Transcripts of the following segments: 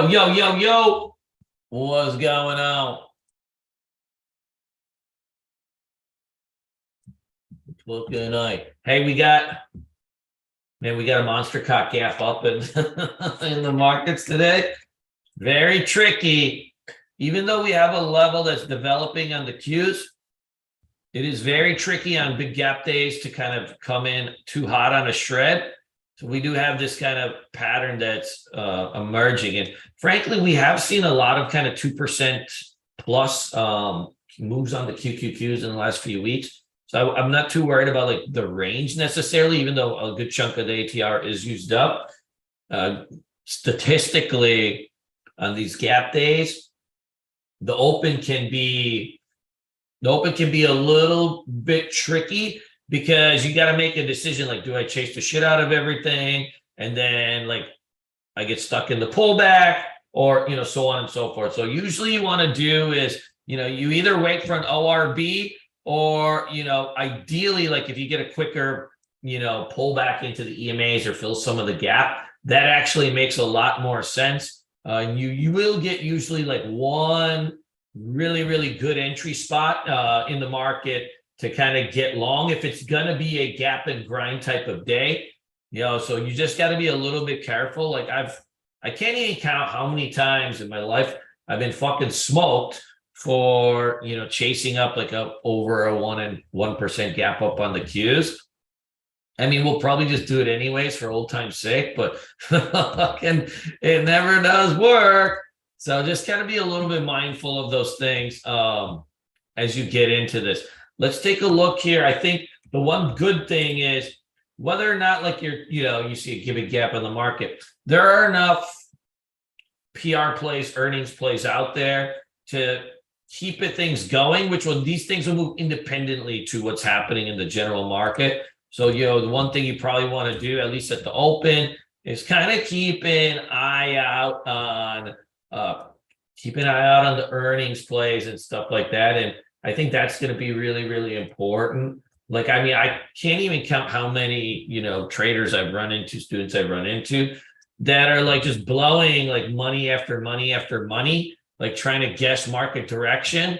Yo. What's going on? Look good night. Hey, we got a monster cock gap up in, in the markets today. Very tricky. Even though we have a level that's developing on the Qs, it is very tricky on big gap days to kind of come in too hot on a shred. So we do have this kind of pattern that's emerging. And frankly, we have seen a lot of kind of 2% plus moves on the QQQs in the last few weeks. So I'm not too worried about like the range necessarily, even though a good chunk of the ATR is used up. Statistically, on these gap days, the open can be a little bit tricky because you got to make a decision. Like, do I chase the shit out of everything? And then like I get stuck in the pullback or, so on and so forth. So usually you want to do is, you either wait for an ORB or, ideally, like if you get a quicker, pullback into the EMAs or fill some of the gap, that actually makes a lot more sense. You will get usually like one really, really good entry spot in the market to kind of get long if it's going to be a gap and grind type of day. So you just got to be a little bit careful. Like I can't even count how many times in my life I've been fucking smoked for, chasing up like over a 1% gap up on the Qs. I mean, we'll probably just do it anyways for old time's sake, but fucking it never does work. So just kind of be a little bit mindful of those things as you get into this. Let's take a look here. I think the one good thing is whether or not like you see a given gap in the market, there are enough PR plays, earnings plays out there to keep things going, these things will move independently to what's happening in the general market. So, the one thing you probably want to do, at least at the open, is kind of keep an eye out on the earnings plays and stuff like that. And I think that's going to be really, really important. Like, I mean, I can't even count how many, traders I've run into, students I've run into that are like just blowing like money after money after money, like trying to guess market direction.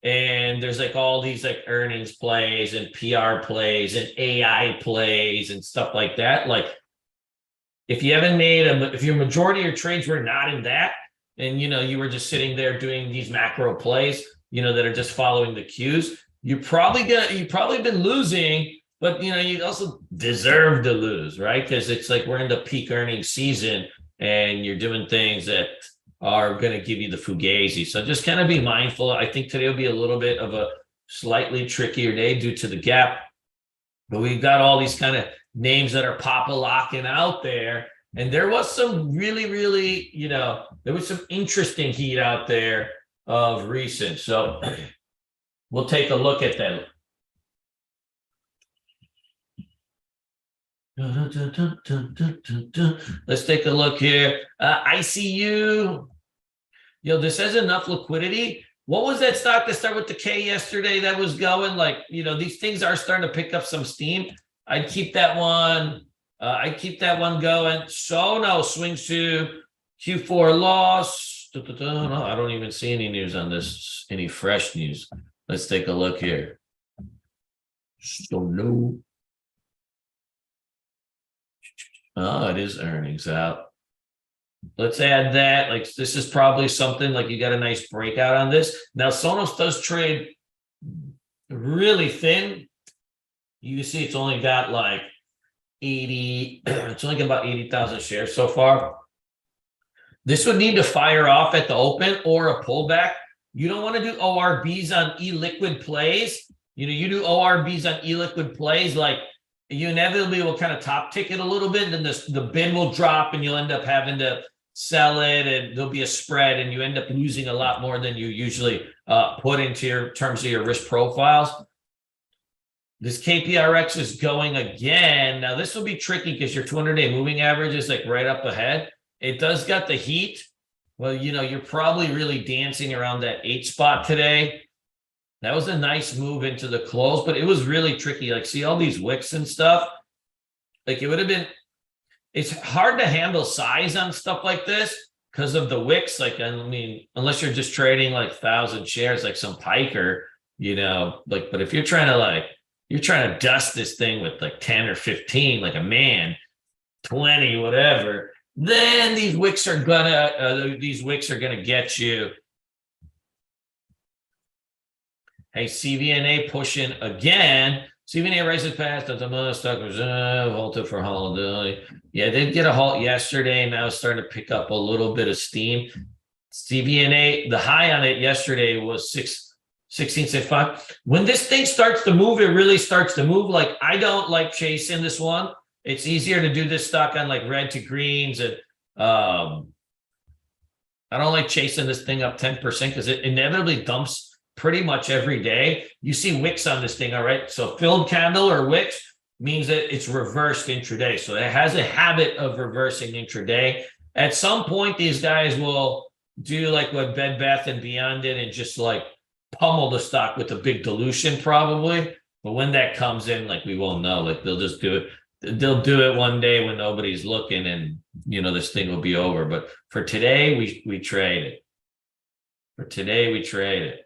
And there's like all these like earnings plays and PR plays and AI plays and stuff like that. Like if you haven't if your majority of your trades were not in that, and you were just sitting there doing these macro plays, that are just following the cues, you've probably been losing, but you also deserve to lose, right? Because it's like we're in the peak earnings season and you're doing things that are going to give you the fugazi. So just kind of be mindful. I think today will be a little bit of a slightly trickier day due to the gap, but we've got all these kind of names that are pop-a-locking out there. And there was some really, really, there was some interesting heat out there of recent. So we'll take a look at them. Let's take a look here. ICU. This has enough liquidity. What was that stock that started with the K yesterday that was going? Like, these things are starting to pick up some steam. I'd keep that one. I'd keep that one going. So no, swings to Q4 loss. No, I don't even see any news on this, any fresh news. Let's take a look here. So no. Oh, it is earnings out. Let's add that. Like, this is probably something like you got a nice breakout on this. Now, Sonos does trade really thin. You can see it's only got like 80, it's only got about 80,000 shares so far. This would need to fire off at the open or a pullback. You don't want to do ORBs on e-liquid plays. You do ORBs on e-liquid plays, like you inevitably will kind of top tick it a little bit, and then the bid will drop and you'll end up having to sell it, and there'll be a spread, and you end up losing a lot more than you usually put into your terms of your risk profiles. This KPRX is going again. Now this will be tricky because your 200-day moving average is like right up ahead. It does got the heat. Well, you're probably really dancing around that 8 spot today. That was a nice move into the close, but it was really tricky. Like, see all these wicks and stuff? Like, it would have been, it's hard to handle size on stuff like this because of the wicks. Like, I mean, unless you're just trading like 1,000 shares, like some piker, like, but if you're trying to dust this thing with like 10 or 15, like a man, 20, whatever, then these wicks are gonna get you. Hey, CVNA pushing again. CVNA rises past the stock reserve, halted for holiday. Yeah, they did get a halt yesterday. Now it's starting to pick up a little bit of steam. CVNA, the high on it yesterday was 16.65. When this thing starts to move, it really starts to move. Like, I don't like chasing this one. It's easier to do this stock on like red to greens. And I don't like chasing this thing up 10% because it inevitably dumps pretty much every day. You see wicks on this thing, all right? So filled candle or wicks means that it's reversed intraday. So it has a habit of reversing intraday. At some point, these guys will do like what Bed Bath & Beyond did and just like pummel the stock with a big dilution probably. But when that comes in, like, we won't know. Like, they'll just do it. They'll do it one day when nobody's looking and, this thing will be over. But for today, we trade it. For today, we trade it.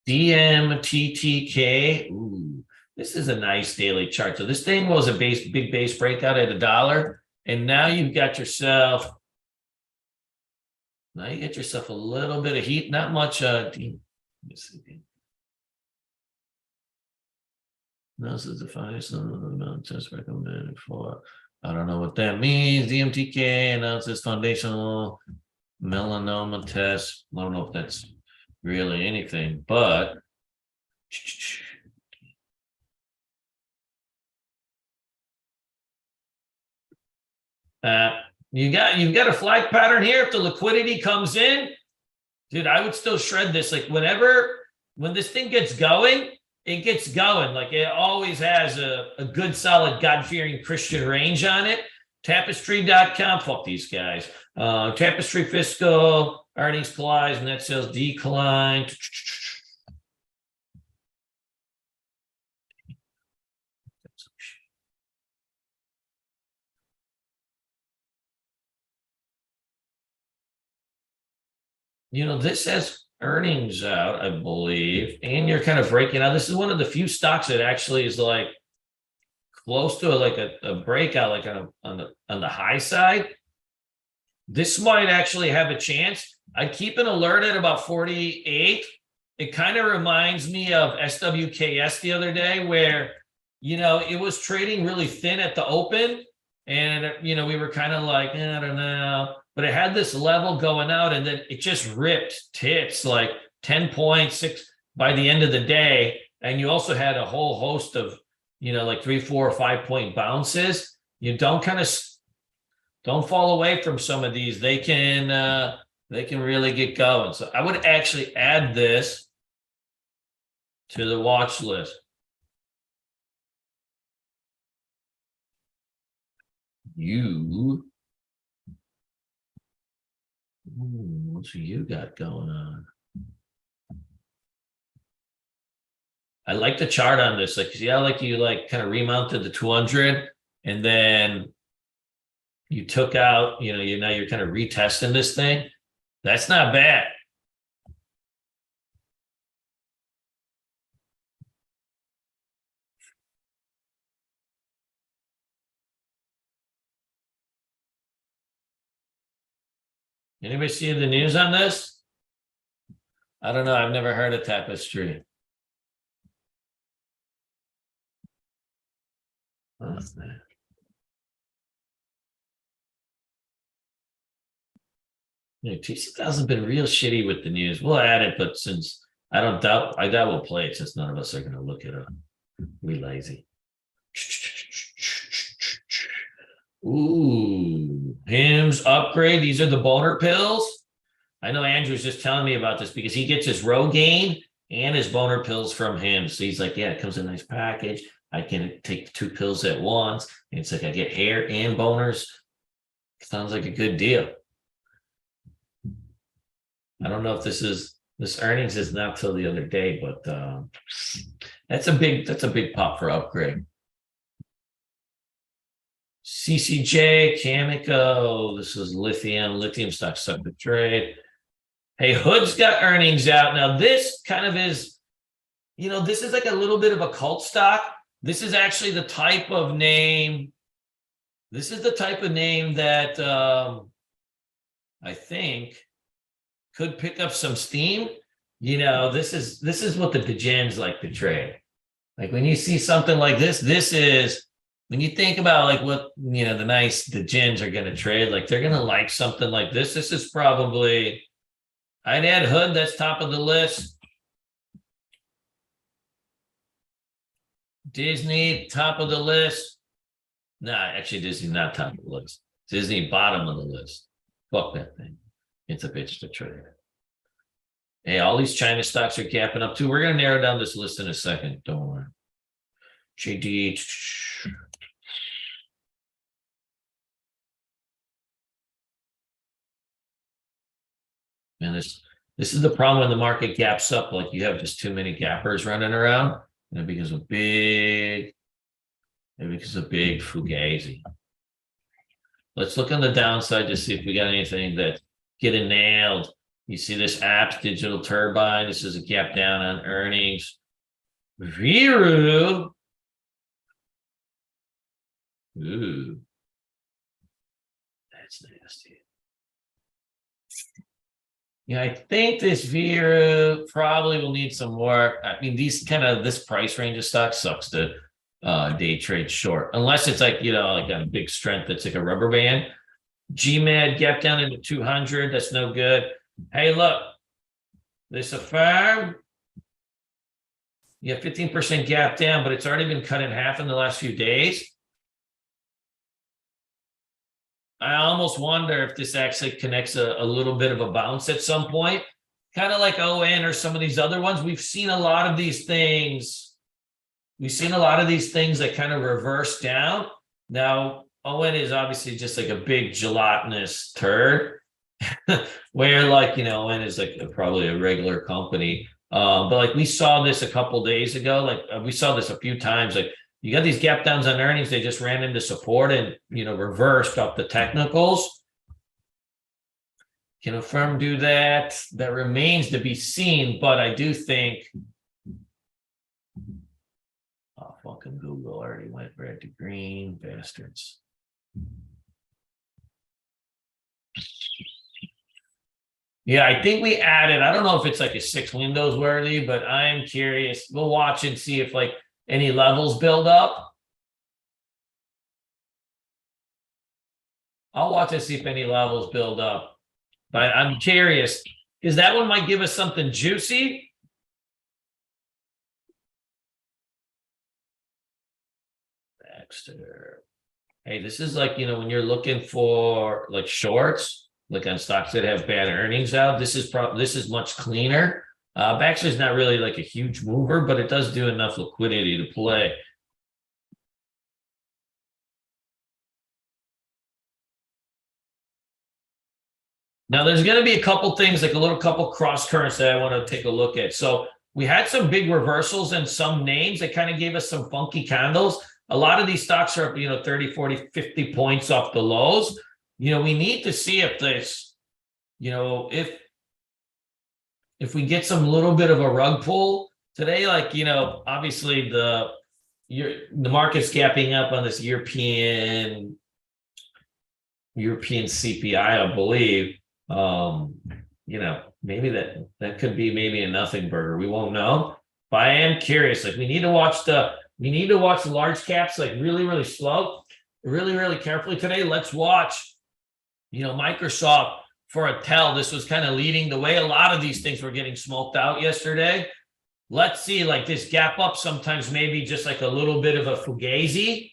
DMTTK. Ooh, this is a nice daily chart. So this thing was a big base breakout at $1, and now you've got yourself. Now you get yourself a little bit of heat, not much. No, this is the finest amount test recommended for. I don't know what that means. DMTK announces foundational melanoma test. I don't know if that's really anything, but you've got a flag pattern here. If the liquidity comes in, dude, I would still shred this. Like, when this thing gets going, it gets going. Like, it always has a good, solid, God-fearing Christian range on it. Tapestry.com, fuck these guys. Tapestry fiscal earnings collide, net sales decline. This has earnings out, I believe, and you're kind of breaking out. This is one of the few stocks that actually is like close to a breakout, like on the high side. This might actually have a chance. I keep an alert at about 48. It kind of reminds me of SWKS the other day, where it was trading really thin at the open, and we were kind of like, I don't know, but it had this level going out, and then it just ripped tits like 10.6 by the end of the day. And you also had a whole host of like 3, 4, or 5 point bounces. You don't fall away from some of these. They can really get going. So I would actually add this to the watch list. What you got going on? I like the chart on this. Like, see how like you like kind of remounted the 200 and then you took out, now you're kind of retesting this thing. That's not bad. Anybody see the news on this? I don't know. I've never heard of Tapestry. What's that? TC1000 has been real shitty with the news. We'll add it, but since I doubt we'll play it, since none of us are going to look it up. We lazy. Ooh, Hims upgrade. These are the boner pills. I know Andrew's just telling me about this because he gets his Rogaine and his boner pills from him. So he's like, yeah, it comes in a nice package. I can take 2 pills at once. And it's like I get hair and boners. Sounds like a good deal. I don't know if this earnings is not till the other day, but that's a big pop for upgrade. CCJ, Cameco. This is lithium. Lithium stock suck the trade. Hey, Hood's got earnings out. Now, this kind of is, this is like a little bit of a cult stock. This is actually the type of name. This is the type of name that I think could pick up some steam. This is what the degens like to trade. Like when you see something like this is when you think about like what the nice degens are going to trade. Like they're going to like something like this. This is probably. I'd add Hood. That's top of the list. Disney, top of the list. Nah, actually, Disney not top of the list. Disney, bottom of the list. Fuck that thing. It's a bitch to trade. Hey, all these China stocks are gapping up too. We're going to narrow down this list in a second. Don't worry. JD. And this is the problem when the market gaps up. Like you have just too many gappers running around, and it becomes a big fugazi. Let's look on the downside to see if we got anything that getting nailed. You see this apps digital turbine. This is a gap down on earnings. Viru. Ooh, that's nasty. I think this Viru probably will need some work. I mean, this price range of stock sucks to day trade short, unless it's like, like a big strength that's like a rubber band. GMAD gap down into 200. That's no good. Hey, look, this Affirm. You have 15% gap down, but it's already been cut in half in the last few days. I almost wonder if this actually connects a little bit of a bounce at some point, kind of like ON or some of these other ones. We've seen a lot of these things. That kind of reverse down. Now, ON is obviously just like a big gelatinous turd, where ON is like probably a regular company. But like we saw this a couple days ago. Like we saw this a few times. Like you got these gap downs on earnings. They just ran into support and, reversed up the technicals. Can Affirm do that? That remains to be seen, but I do think. Oh, fucking Google already went red to green, bastards. Yeah, I think we added, I don't know if it's like a 6 windows worthy, but I'm curious. We'll watch and see if like any levels build up. I'll watch and see if any levels build up. But I'm curious, because that one might give us something juicy. Baxter. Hey, this is like, when you're looking for like shorts, like on stocks that have bad earnings out, this is much cleaner. Baxter's not really like a huge mover, but it does do enough liquidity to play. Now, there's going to be a couple things, like a little couple cross currents that I want to take a look at. So we had some big reversals in some names that kind of gave us some funky candles. A lot of these stocks are up, 30, 40, 50 points off the lows. We need to see if this, if we get some little bit of a rug pull today, like, obviously the market's gapping up on this European CPI, I believe. Maybe that could be maybe a nothing burger. We won't know. But I am curious. Like we need to watch the large caps like really, really slow, really, really carefully today. Let's watch, Microsoft for a tell. This was kind of leading the way. A lot of these things were getting smoked out yesterday. Let's see, like this gap up sometimes maybe just like a little bit of a fugazi.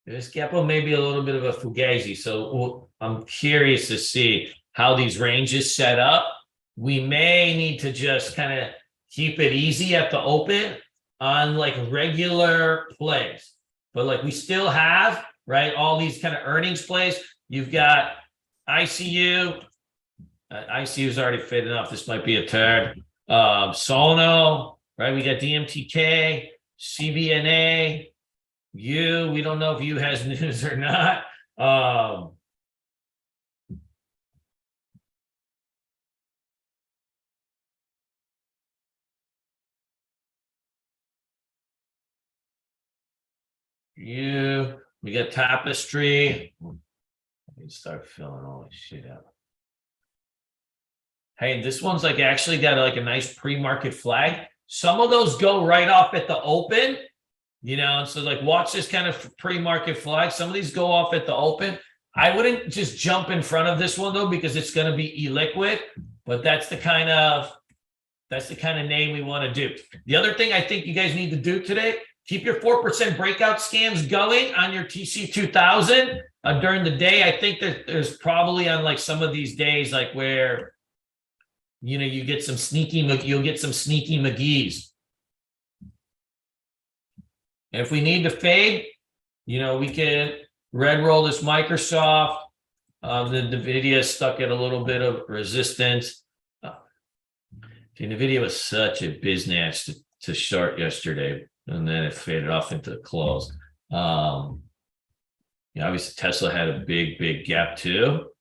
This gap up may be a little bit of a fugazi. So I'm curious to see how these ranges set up. We may need to just kind of keep it easy at the open on like regular plays, but like we still have, right, all these kind of earnings plays. You've got ICU. ICU is already fading off. This might be a turn. Sono, right? We got DMTK, CBNA, U. We don't know if U has news or not. We got Tapestry. Let me start filling all this shit out. Hey, this one's like actually got like a nice pre-market flag. Some of those go right off at the open, and so like watch this kind of pre-market flag. Some of these go off at the open. I wouldn't just jump in front of this one though, because it's going to be illiquid, but that's the kind of name we want to do. The other thing I think you guys need to do today, keep your 4% breakout scans going on your TC2000 during the day. I think that there's probably on like some of these days, like where, you get some you'll get some sneaky McGee's. And if we need to fade, we can red roll this Microsoft. The NVIDIA stuck at a little bit of resistance. The NVIDIA was such a biznatch to start yesterday, and then it faded off into the close. Obviously Tesla had a big gap too.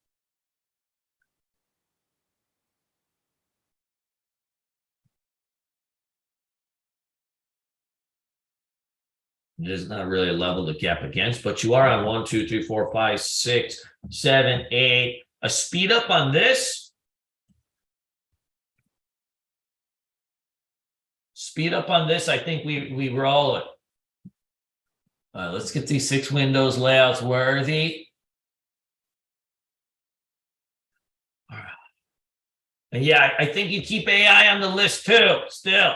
There's not really a level to gap against, but you are on 1, 2, 3, 4, 5, 6, 7, 8. A speed up on this. Speed up on this. I think we roll it. All right, let's get these 6 windows layouts worthy. All right. And yeah, I think you keep AI on the list too, still.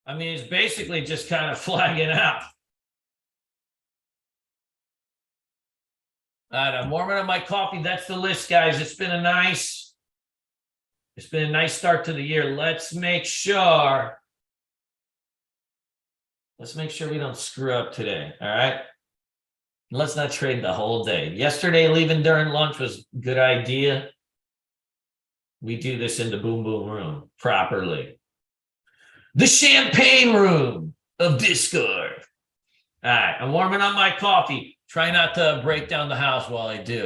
I mean, it's basically just kind of flagging out. All right, I'm warming up my coffee. That's the list, guys. It's been a nice start to the year. Let's make sure we don't screw up today. All right. Let's not trade the whole day. Yesterday, leaving during lunch was a good idea. We do this in the boom boom room properly. The champagne room of Discord. All right, I'm warming up my coffee. Try not to break down the house while I do it.